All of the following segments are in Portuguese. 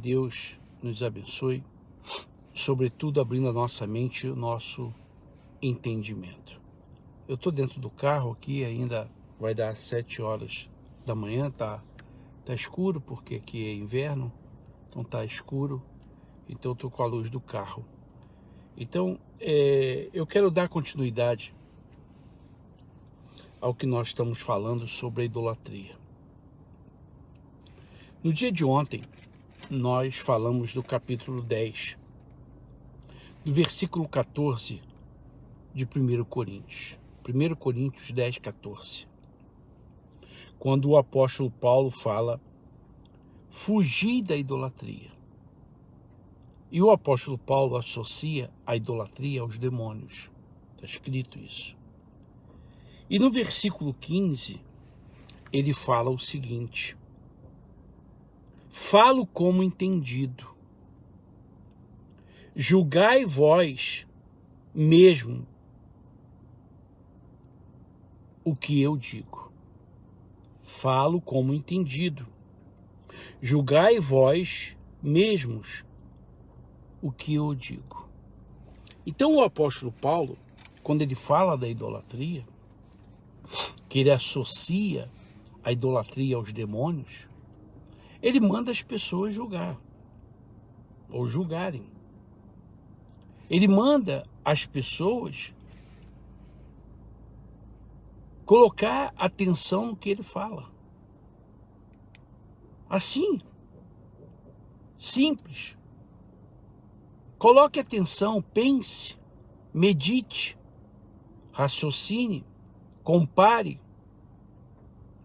Deus nos abençoe, sobretudo abrindo a nossa mente e o nosso entendimento. Eu estou dentro do carro aqui, ainda vai dar 7 horas da manhã, tá escuro, porque aqui é inverno, então tá escuro, então eu estou com a luz do carro. Então, eu quero dar continuidade ao que nós estamos falando sobre a idolatria. No dia de ontem, nós falamos do capítulo 10, do versículo 14 de 1 Coríntios. 1 Coríntios 10, 14. Quando o apóstolo Paulo fala, fugir da idolatria. E o apóstolo Paulo associa a idolatria aos demônios. Está escrito isso. E no versículo 15, ele fala o seguinte: falo como entendido. Julgai vós mesmo o que eu digo. Falo como entendido. Julgai vós mesmos o que eu digo. Então o apóstolo Paulo, quando ele fala da idolatria, que ele associa a idolatria aos demônios, ele manda as pessoas julgar, ou julgarem. Ele manda as pessoas colocar atenção no que ele fala. Assim, simples. Coloque atenção, pense, medite, raciocine, compare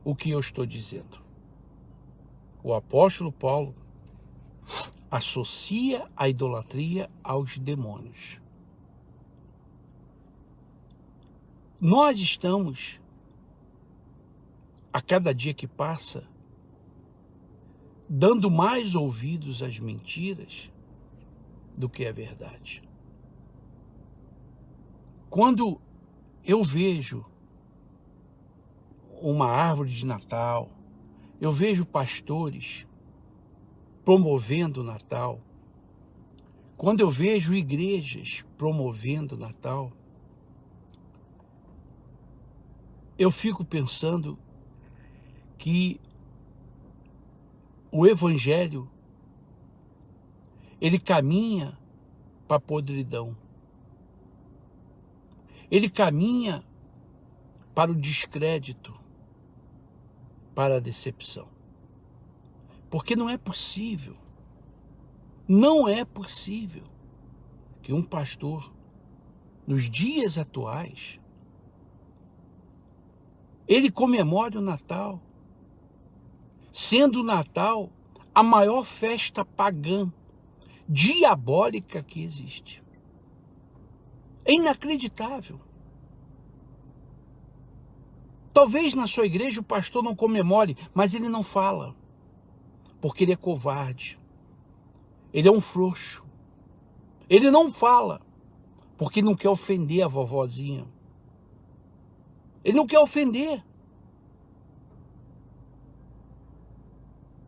o que eu estou dizendo. O apóstolo Paulo associa a idolatria aos demônios. Nós estamos, a cada dia que passa, dando mais ouvidos às mentiras do que à verdade. Quando eu vejo uma árvore de Natal, eu vejo pastores promovendo o Natal, quando eu vejo igrejas promovendo o Natal, eu fico pensando que o Evangelho, ele caminha para a podridão. Ele caminha para o descrédito, para a decepção. Porque não é possível que um pastor, nos dias atuais, ele comemore o Natal, sendo o Natal a maior festa pagã, diabólica que existe. É inacreditável. Talvez na sua igreja o pastor não comemore, mas ele não fala, porque ele é covarde, ele é um frouxo. Ele não fala, porque não quer ofender a vovozinha. Ele não quer ofender.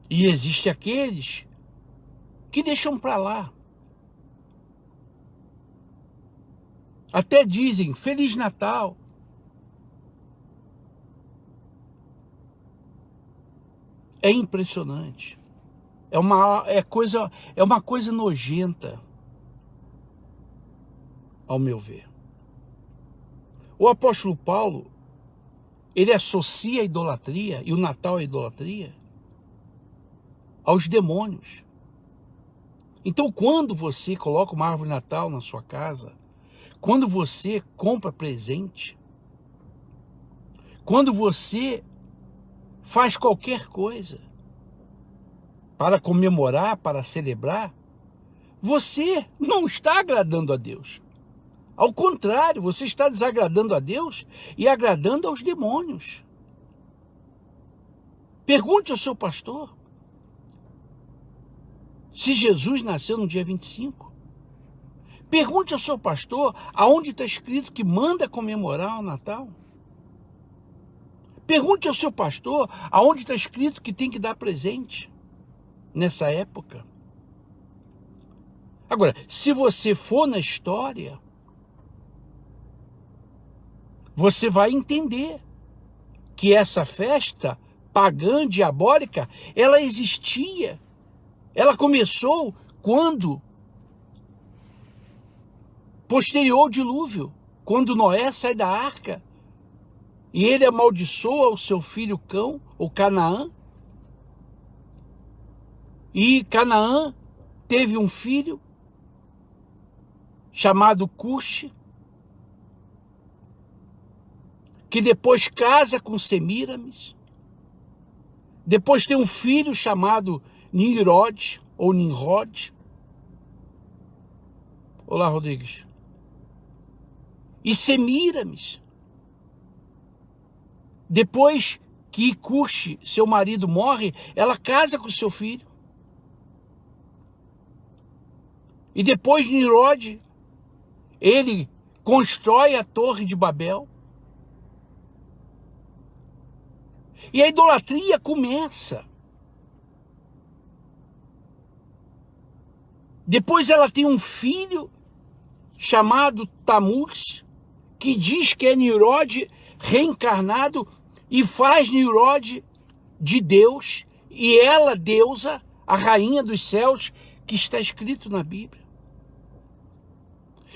E existe aqueles que deixam para lá. Até dizem Feliz Natal. É impressionante. É uma coisa nojenta, ao meu ver. O apóstolo Paulo, ele associa a idolatria, e o Natal à idolatria, aos demônios. Então, quando você coloca uma árvore de Natal na sua casa, quando você compra presente, quando você faz qualquer coisa para comemorar, para celebrar, você não está agradando a Deus. Ao contrário, você está desagradando a Deus e agradando aos demônios. Pergunte ao seu pastor se Jesus nasceu no dia 25. Pergunte ao seu pastor aonde está escrito que manda comemorar o Natal. Pergunte ao seu pastor aonde está escrito que tem que dar presente nessa época. Agora, se você for na história, você vai entender que essa festa pagã, diabólica, ela existia. Ela começou quando, posterior ao dilúvio, quando Noé sai da arca e ele amaldiçoa o seu filho Cão, ou Canaã, e Canaã teve um filho chamado Cuxi, que depois casa com Semíramis, depois tem um filho chamado Nimrod, ou Nimrod. Olá, Rodrigues. E Semíramis, depois que Cuxi, seu marido, morre, ela casa com seu filho. E depois Nimrod, ele constrói a Torre de Babel. E a idolatria começa. Depois ela tem um filho chamado Tamuz, que diz que é Nimrod reencarnado e faz Nimrod de Deus, e ela deusa, a rainha dos céus, que está escrito na Bíblia.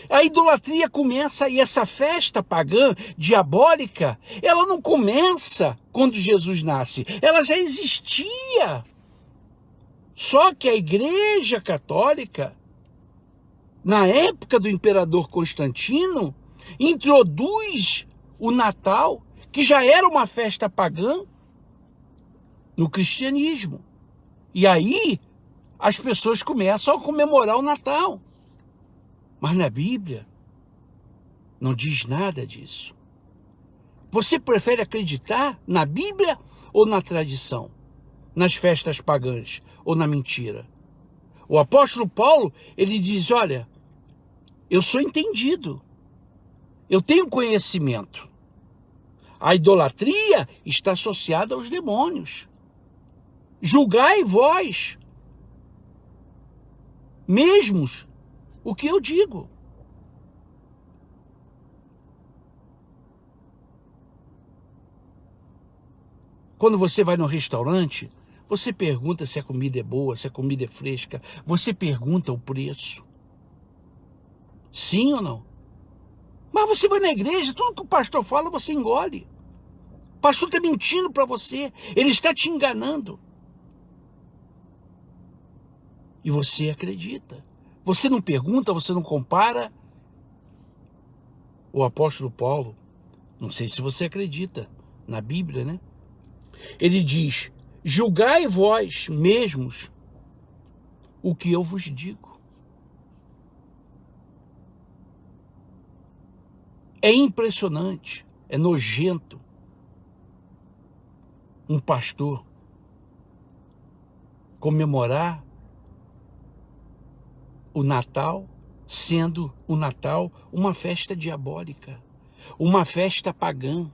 A idolatria começa, e essa festa pagã, diabólica, ela não começa quando Jesus nasce, ela já existia. Só que a Igreja Católica, na época do imperador Constantino, introduz o Natal, que já era uma festa pagã, no cristianismo. E aí as pessoas começam a comemorar o Natal. Mas na Bíblia não diz nada disso. Você prefere acreditar na Bíblia ou na tradição? Nas festas pagãs ou na mentira? O apóstolo Paulo, ele diz, olha, eu sou entendido, eu tenho conhecimento. A idolatria está associada aos demônios. Julgai vós mesmos o que eu digo. Quando você vai no restaurante, você pergunta se a comida é boa, se a comida é fresca. Você pergunta o preço. Sim ou não? Mas você vai na igreja, tudo que o pastor fala, você engole. O pastor está mentindo para você. Ele está te enganando. E você acredita. Você não pergunta, você não compara. O apóstolo Paulo, não sei se você acredita na Bíblia, né? Ele diz, julgai vós mesmos o que eu vos digo. É impressionante, é nojento um pastor comemorar o Natal, sendo o Natal uma festa diabólica, uma festa pagã.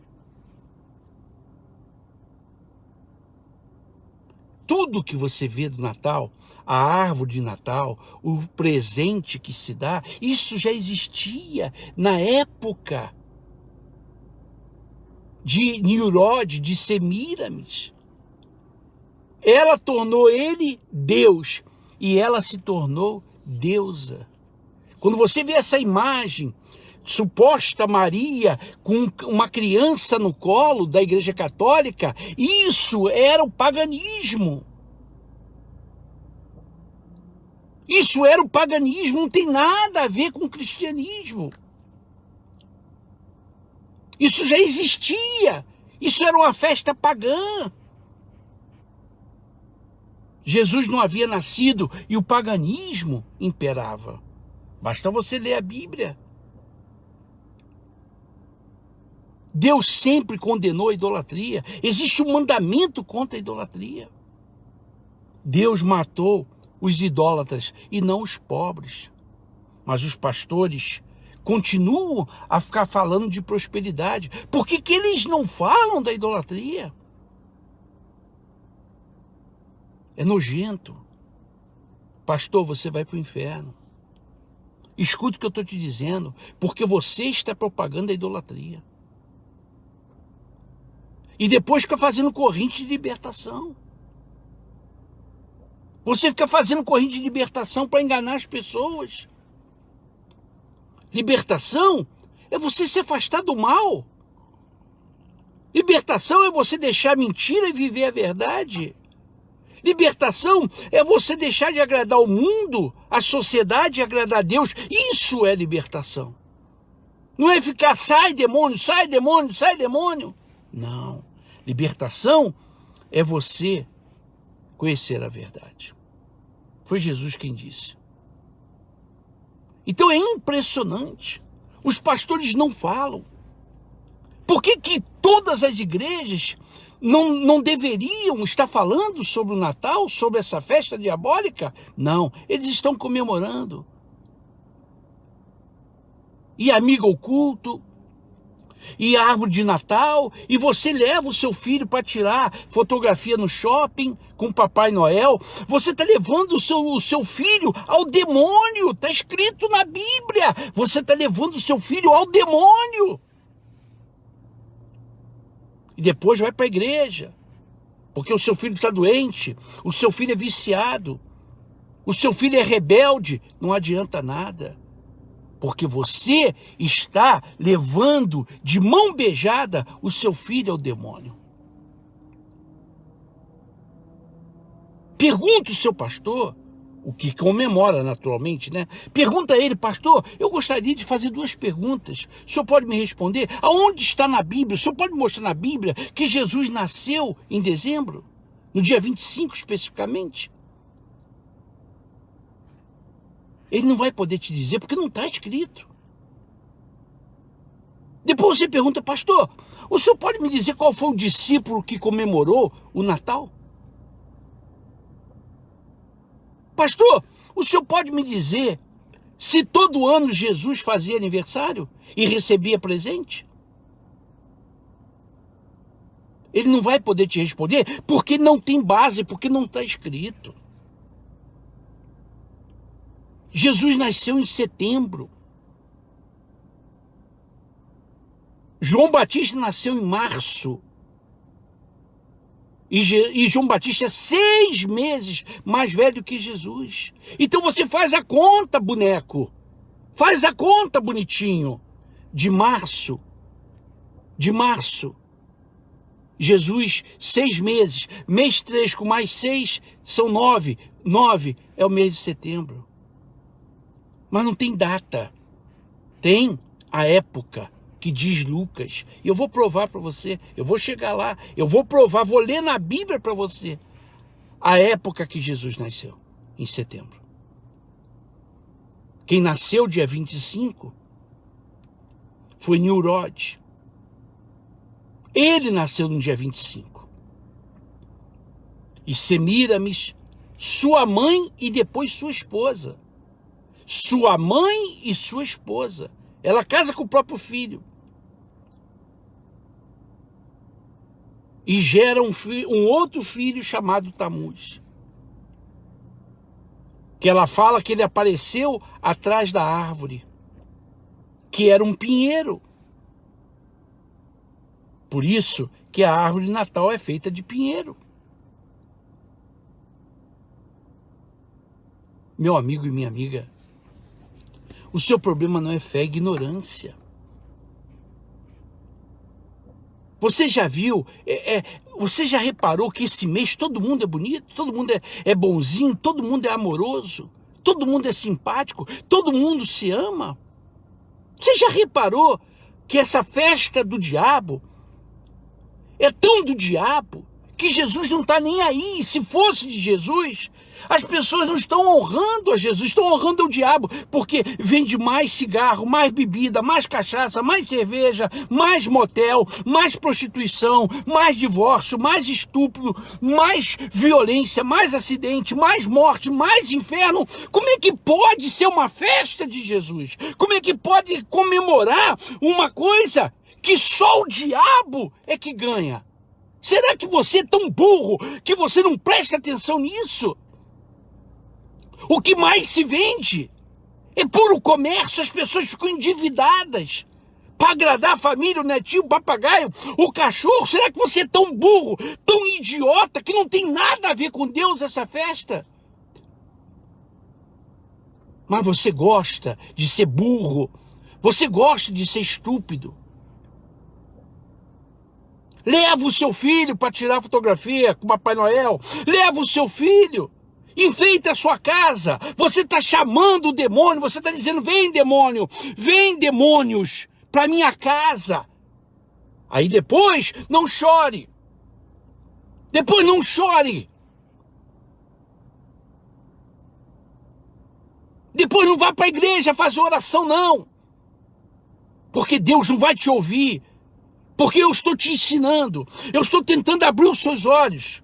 Tudo que você vê do Natal, a árvore de Natal, o presente que se dá, isso já existia na época de Nimrod, de Semíramis. Ela tornou ele Deus e ela se tornou deusa. Quando você vê essa imagem, suposta Maria com uma criança no colo da Igreja Católica, isso era o paganismo. Isso era o paganismo, não tem nada a ver com o cristianismo. Isso já existia. Isso era uma festa pagã. Jesus não havia nascido e o paganismo imperava. Basta você ler a Bíblia. Deus sempre condenou a idolatria. Existe um mandamento contra a idolatria. Deus matou os idólatras e não os pobres. Mas os pastores continuam a ficar falando de prosperidade. Por que eles não falam da idolatria? É nojento. Pastor, você vai para o inferno. Escute o que eu estou te dizendo, porque você está propagando a idolatria. E depois fica fazendo corrente de libertação. Você fica fazendo corrente de libertação para enganar as pessoas. Libertação é você se afastar do mal. Libertação é você deixar a mentira e viver a verdade. Libertação é você deixar de agradar o mundo, a sociedade e agradar a Deus. Isso é libertação. Não é ficar, sai demônio, sai demônio, sai demônio. Não. Libertação é você conhecer a verdade. Foi Jesus quem disse. Então é impressionante. Os pastores não falam. Por que todas as igrejas não deveriam estar falando sobre o Natal, sobre essa festa diabólica? Não, eles estão comemorando. E amigo oculto, e árvore de Natal, e você leva o seu filho para tirar fotografia no shopping com Papai Noel. Você está levando o seu filho ao demônio, está escrito na Bíblia. Você está levando o seu filho ao demônio. E depois vai para a igreja, porque o seu filho está doente, o seu filho é viciado, o seu filho é rebelde. Não adianta nada, porque você está levando de mão beijada o seu filho ao demônio. Pergunta o seu pastor, o que comemora naturalmente, né? Pergunta a ele: pastor, eu gostaria de fazer 2 perguntas. O senhor pode me responder? Aonde está na Bíblia? O senhor pode mostrar na Bíblia que Jesus nasceu em dezembro? No dia 25 especificamente? Ele não vai poder te dizer porque não está escrito. Depois você pergunta: pastor, o senhor pode me dizer qual foi o discípulo que comemorou o Natal? Pastor, o senhor pode me dizer se todo ano Jesus fazia aniversário e recebia presente? Ele não vai poder te responder porque não tem base, porque não está escrito. Jesus nasceu em setembro. João Batista nasceu em março. E João Batista é 6 meses mais velho que Jesus. Então você faz a conta, boneco. Faz a conta, bonitinho. De março. Jesus, 6 meses. Mês 3 com mais 6 são 9. 9 é o mês de setembro. Mas não tem data. Tem a época que diz Lucas. E eu vou provar para você. Eu vou chegar lá. Eu vou provar. Vou ler na Bíblia para você. A época que Jesus nasceu. Em setembro. Quem nasceu dia 25 foi Nimrod. Ele nasceu no dia 25. E Semíramis, sua mãe e depois sua esposa. Sua mãe e sua esposa. Ela casa com o próprio filho. E gera um outro filho chamado Tamuz. Que ela fala que ele apareceu atrás da árvore. Que era um pinheiro. Por isso que a árvore de Natal é feita de pinheiro. Meu amigo e minha amiga, o seu problema não é fé, é ignorância. Você já viu, você já reparou que esse mês todo mundo é bonito, todo mundo é bonzinho, todo mundo é amoroso, todo mundo é simpático, todo mundo se ama? Você já reparou que essa festa do diabo é tão do diabo que Jesus não está nem aí? Se fosse de Jesus, as pessoas não estão honrando a Jesus, estão honrando ao diabo, porque vende mais cigarro, mais bebida, mais cachaça, mais cerveja, mais motel, mais prostituição, mais divórcio, mais estupro, mais violência, mais acidente, mais morte, mais inferno. Como é que pode ser uma festa de Jesus? Como é que pode comemorar uma coisa que só o diabo é que ganha? Será que você é tão burro que você não presta atenção nisso? O que mais se vende É puro comércio, as pessoas ficam endividadas para agradar a família, o netinho, o papagaio, o cachorro. Será que você é tão burro, tão idiota, que não tem nada a ver com Deus essa festa? Mas você gosta de ser burro, você gosta de ser estúpido. Leva o seu filho para tirar fotografia com o Papai Noel. Leva o seu filho. Enfeita a sua casa. Você está chamando o demônio. Você está dizendo, vem demônio. Vem demônios para minha casa. Aí depois, não chore. Depois não chore. Depois não vá para a igreja fazer oração, não. Porque Deus não vai te ouvir. Porque eu estou te ensinando, eu estou tentando abrir os seus olhos.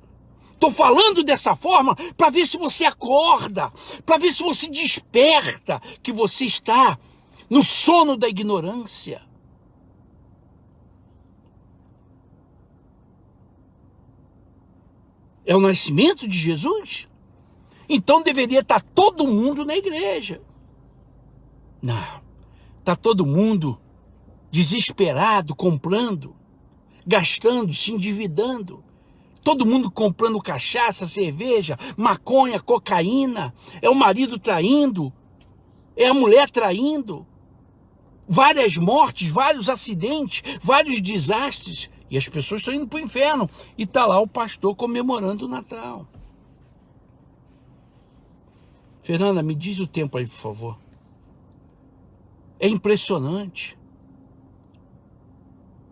Estou falando dessa forma para ver se você acorda, para ver se você desperta que você está no sono da ignorância. É o nascimento de Jesus? Então deveria estar todo mundo na igreja. Não, está todo mundo desesperado, comprando, gastando, se endividando. Todo mundo comprando cachaça, cerveja, maconha, cocaína. É o marido traindo, é a mulher traindo. Várias mortes, vários acidentes, vários desastres. E as pessoas estão indo para o inferno. E está lá o pastor comemorando o Natal. Fernanda, me diz o tempo aí, por favor. É impressionante.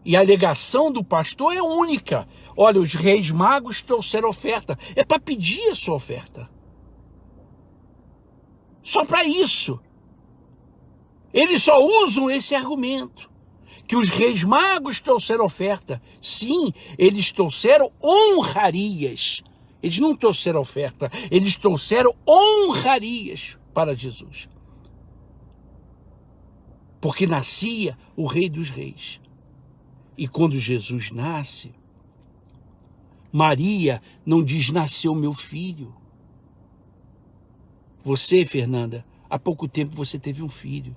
E a alegação do pastor é única. Olha, os reis magos trouxeram oferta. É para pedir a sua oferta. Só para isso. Eles só usam esse argumento. Que os reis magos trouxeram oferta. Sim, eles trouxeram honrarias. Eles não trouxeram oferta. Eles trouxeram honrarias para Jesus. Porque nascia o Rei dos Reis. E quando Jesus nasce, Maria não diz, nasceu meu filho. Você, Fernanda, há pouco tempo você teve um filho.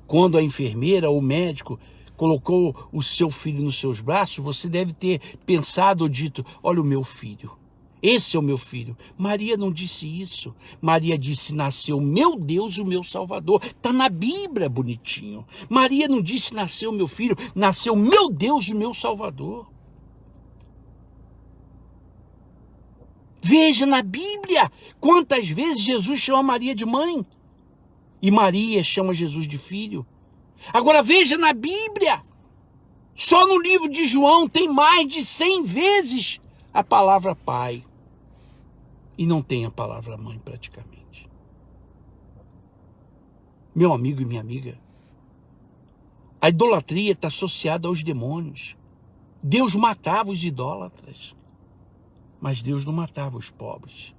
Quando a enfermeira ou o médico colocou o seu filho nos seus braços, você deve ter pensado ou dito, olha o meu filho. Esse é o meu filho. Maria não disse isso. Maria disse, nasceu meu Deus, o meu Salvador. Está na Bíblia, bonitinho. Maria não disse, nasceu meu filho. Nasceu meu Deus, o meu Salvador. Veja na Bíblia quantas vezes Jesus chama Maria de mãe. E Maria chama Jesus de filho. Agora veja na Bíblia. Só no livro de João tem mais de 100 vezes a palavra pai. E não tem a palavra mãe praticamente. Meu amigo e minha amiga, a idolatria está associada aos demônios. Deus matava os idólatras, mas Deus não matava os pobres.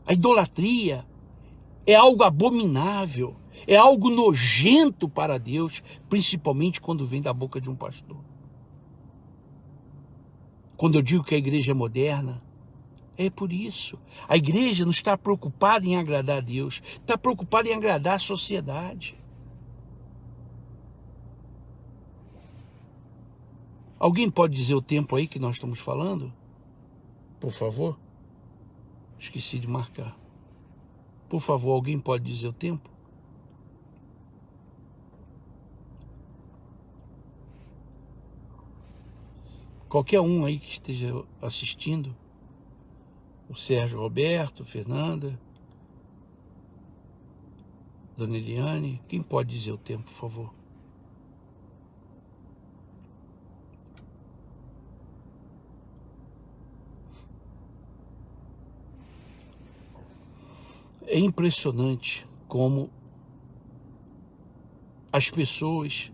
A idolatria é algo abominável, é algo nojento para Deus, principalmente quando vem da boca de um pastor. Quando eu digo que a igreja é moderna, é por isso. A igreja não está preocupada em agradar a Deus, está preocupada em agradar a sociedade. Alguém pode dizer o tempo aí que nós estamos falando? Por favor? Esqueci de marcar. Por favor, alguém pode dizer o tempo? Qualquer um aí que esteja assistindo, o Sérgio Roberto, Fernanda, Dona Eliane, quem pode dizer o tempo, por favor? É impressionante como as pessoas,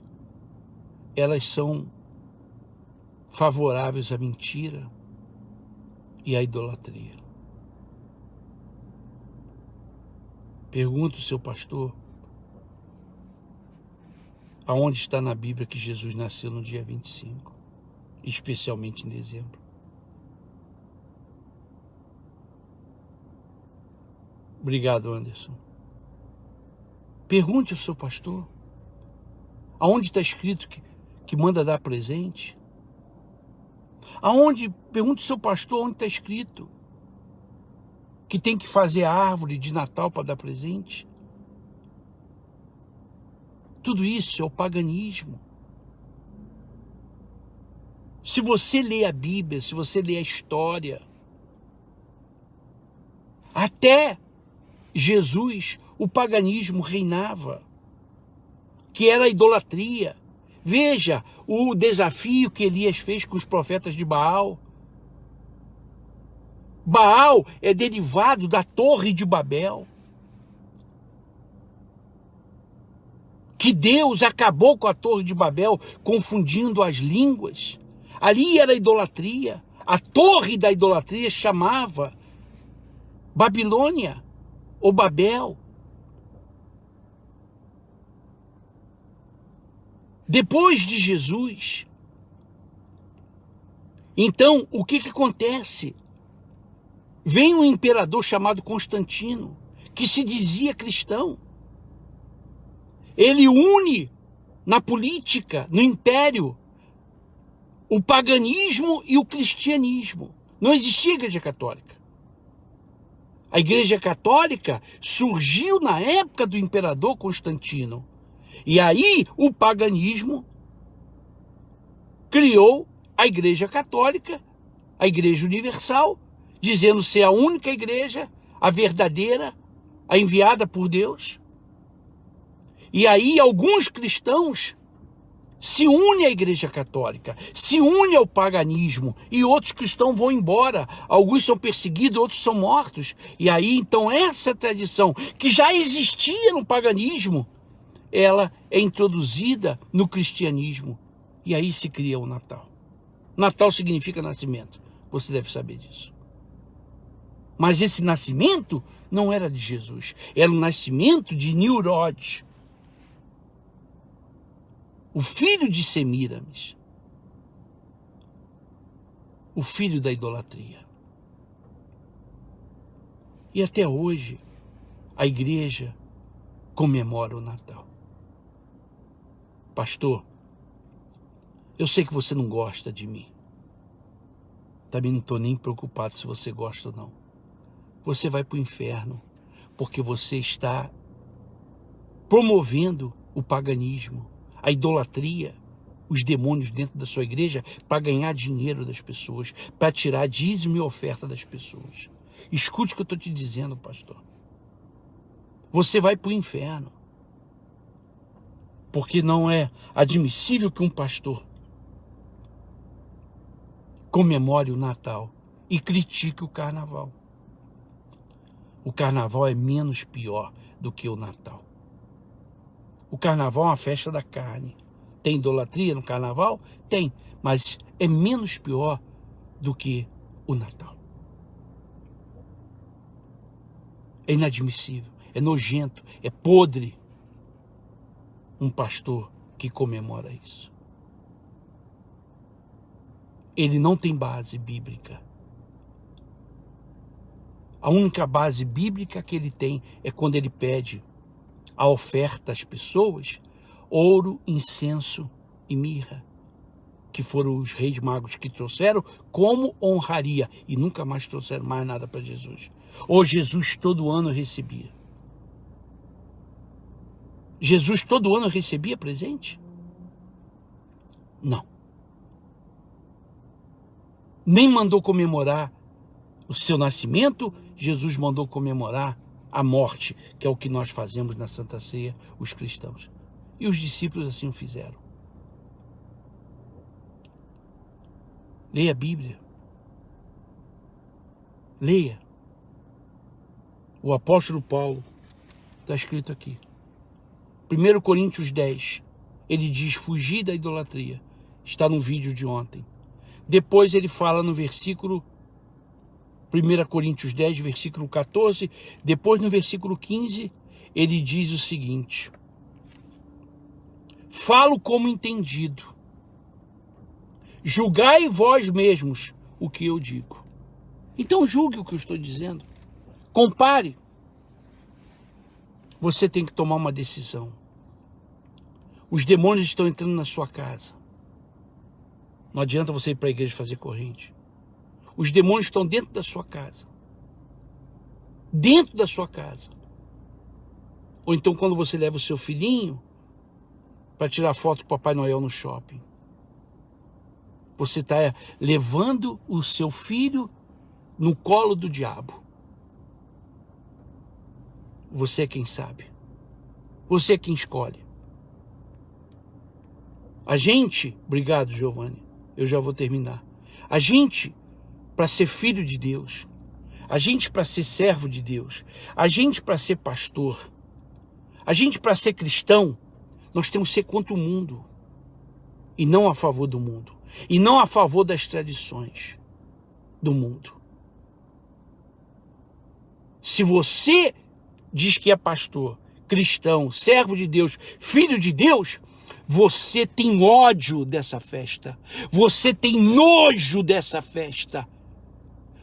elas são favoráveis à mentira e à idolatria. Pergunta o seu pastor, aonde está na Bíblia que Jesus nasceu no dia 25, especialmente em dezembro? Obrigado, Anderson. Pergunte ao seu pastor. Aonde está escrito que manda dar presente? Pergunte ao seu pastor onde está escrito que tem que fazer a árvore de Natal para dar presente. Tudo isso é o paganismo. Se você lê a Bíblia, se você lê a história, até Jesus, o paganismo reinava, que era a idolatria. Veja o desafio que Elias fez com os profetas de Baal. Baal é derivado da Torre de Babel, que Deus acabou com a Torre de Babel, confundindo as línguas. Ali era idolatria. A torre da idolatria chamava Babilônia ou Babel. Depois de Jesus, então, o que acontece? Vem um imperador chamado Constantino, que se dizia cristão. Ele une na política, no império, o paganismo e o cristianismo. Não existia igreja católica. A igreja católica surgiu na época do imperador Constantino. E aí o paganismo criou a igreja católica, a igreja universal, dizendo ser a única igreja, a verdadeira, a enviada por Deus. E aí alguns cristãos se unem à igreja católica, se unem ao paganismo, e outros cristãos vão embora. Alguns são perseguidos, outros são mortos. E aí então essa tradição, que já existia no paganismo, ela é introduzida no cristianismo. E aí se cria o Natal. Natal significa nascimento. Você deve saber disso. Mas esse nascimento não era de Jesus. Era o nascimento de Nimrod, o filho de Semíramis, o filho da idolatria. E até hoje a igreja comemora o Natal. Pastor, eu sei que você não gosta de mim. Também não estou nem preocupado se você gosta ou não. Você vai para o inferno porque você está promovendo o paganismo, a idolatria, os demônios dentro da sua igreja para ganhar dinheiro das pessoas, para tirar dízimo e oferta das pessoas. Escute o que eu estou te dizendo, pastor. Você vai para o inferno. Porque não é admissível que um pastor comemore o Natal e critique o carnaval. O carnaval é menos pior do que o Natal. O carnaval é uma festa da carne. Tem idolatria no carnaval? Tem, mas é menos pior do que o Natal. É inadmissível, é nojento, é podre um pastor que comemora isso. Ele não tem base bíblica. A única base bíblica que ele tem é quando ele pede a oferta às pessoas, ouro, incenso e mirra, que foram os reis magos que trouxeram como honraria, e nunca mais trouxeram mais nada para Jesus. Ou Jesus todo ano recebia. Jesus todo ano recebia presente? Não. Nem mandou comemorar o seu nascimento, Jesus mandou comemorar a morte, que é o que nós fazemos na Santa Ceia, os cristãos. E os discípulos assim o fizeram. Leia a Bíblia. Leia. O apóstolo Paulo, está escrito aqui. 1 Coríntios 10, ele diz, fugir da idolatria. Está no vídeo de ontem. Depois ele fala no versículo 1 Coríntios 10, versículo 14. Depois no versículo 15, ele diz o seguinte. Falo como entendido. Julgai vós mesmos o que eu digo. Então julgue o que eu estou dizendo. Compare. você tem que tomar uma decisão. Os demônios estão entrando na sua casa. Não adianta você ir para a igreja fazer corrente. Os demônios estão dentro da sua casa. Dentro da sua casa. Ou então quando você leva o seu filhinho para tirar foto com o Papai Noel no shopping. Você está levando o seu filho no colo do diabo. Você é quem sabe. Você é quem escolhe. A gente, obrigado Giovanni, eu já vou terminar. A gente, para ser filho de Deus, a gente para ser servo de Deus, a gente para ser pastor, a gente para ser cristão, nós temos que ser contra o mundo. E não a favor do mundo. E não a favor das tradições do mundo. Se você diz que é pastor, cristão, servo de Deus, filho de Deus, você tem ódio dessa festa. Você tem nojo dessa festa.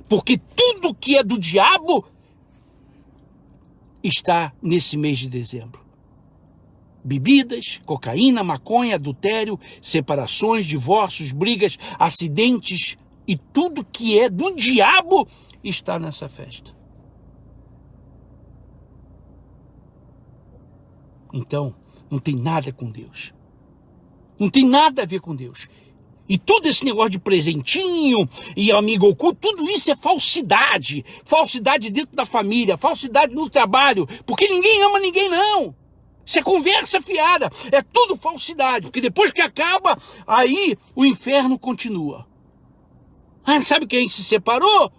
Porque tudo que é do diabo está nesse mês de dezembro. Bebidas, cocaína, maconha, adultério, separações, divórcios, brigas, acidentes e tudo que é do diabo está nessa festa. Então, não tem nada com Deus. Não tem nada a ver com Deus. E todo esse negócio de presentinho e amigo oculto, tudo isso é falsidade. Falsidade dentro da família, falsidade no trabalho, porque ninguém ama ninguém não. Isso é conversa fiada, é tudo falsidade, porque depois que acaba, aí o inferno continua. Ah, sabe quem se separou?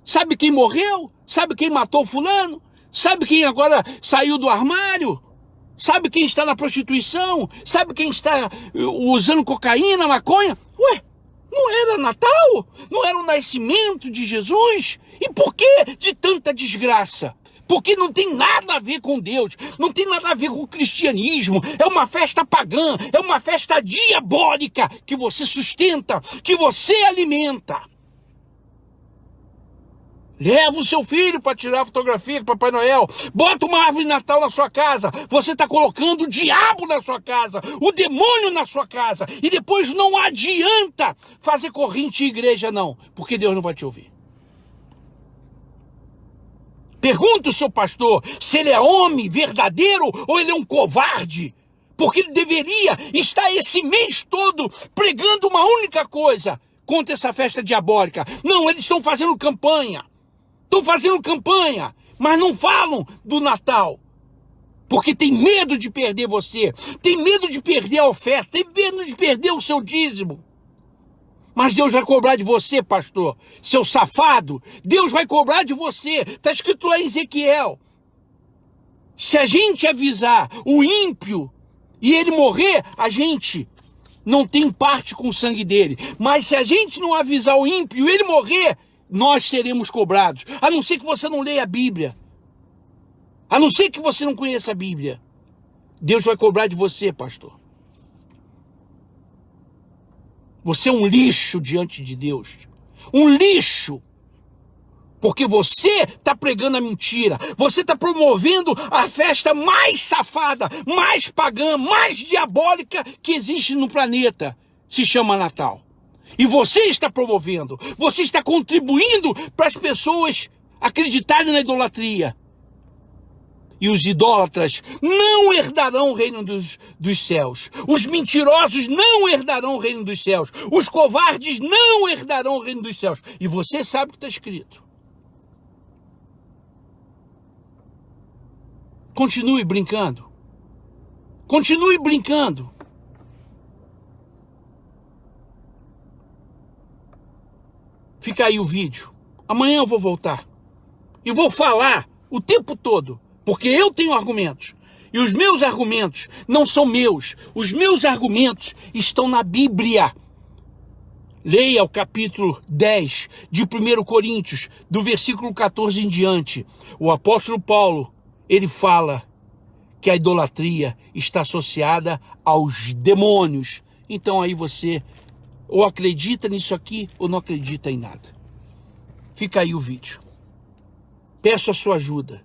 Sabe quem morreu? Sabe quem matou fulano? Sabe quem agora saiu do armário? Sabe quem está na prostituição? Sabe quem está usando cocaína, maconha? Ué, não era Natal? Não era o nascimento de Jesus? E por que de tanta desgraça? Porque não tem nada a ver com Deus, não tem nada a ver com o cristianismo, é uma festa pagã, é uma festa diabólica que você sustenta, que você alimenta. Leva o seu filho para tirar fotografia com Papai Noel. Bota uma árvore de Natal na sua casa. Você está colocando o diabo na sua casa, o demônio na sua casa. E depois não adianta fazer corrente em igreja não, porque Deus não vai te ouvir. Pergunta o seu pastor se ele é homem verdadeiro ou ele é um covarde. Porque ele deveria estar esse mês todo pregando uma única coisa contra essa festa diabólica. Não, eles estão fazendo campanha. Estão fazendo campanha, mas não falam do Natal. Porque tem medo de perder você, tem medo de perder a oferta, tem medo de perder o seu dízimo. Mas Deus vai cobrar de você, pastor, seu safado. Deus vai cobrar de você. Está escrito lá em Ezequiel. Se a gente avisar o ímpio e ele morrer, a gente não tem parte com o sangue dele. Mas se a gente não avisar o ímpio e ele morrer, nós seremos cobrados. A não ser que você não leia a Bíblia. A não ser que você não conheça a Bíblia. Deus vai cobrar de você, pastor. Você é um lixo diante de Deus. Um lixo. Porque você está pregando a mentira. Você está promovendo a festa mais safada, mais pagã, mais diabólica que existe no planeta. Se chama Natal. E você está promovendo. Você está contribuindo para as pessoas acreditarem na idolatria. E os idólatras não herdarão o reino dos céus. Os mentirosos não herdarão o reino dos céus. Os covardes não herdarão o reino dos céus. E você sabe o que está escrito. Continue brincando. Continue brincando. Fica aí o vídeo. Amanhã eu vou voltar. E vou falar o tempo todo. Porque eu tenho argumentos. E os meus argumentos não são meus. Os meus argumentos estão na Bíblia. Leia o capítulo 10 de 1 Coríntios, do versículo 14 em diante. O apóstolo Paulo, ele fala que a idolatria está associada aos demônios. Então aí você ou acredita nisso aqui ou não acredita em nada. Fica aí o vídeo. Peço a sua ajuda.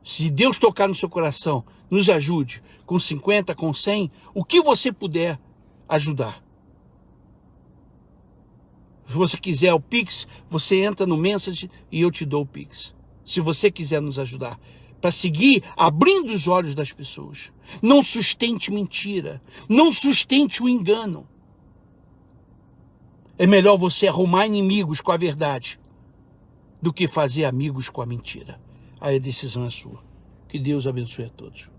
Se Deus tocar no seu coração, nos ajude com 50, com 100, o que você puder ajudar. Se você quiser o Pix, você entra no Message e eu te dou o Pix. Se você quiser nos ajudar, para seguir abrindo os olhos das pessoas. Não sustente mentira, não sustente o engano. É melhor você arrumar inimigos com a verdade do que fazer amigos com a mentira. Aí a decisão é sua. Que Deus abençoe a todos.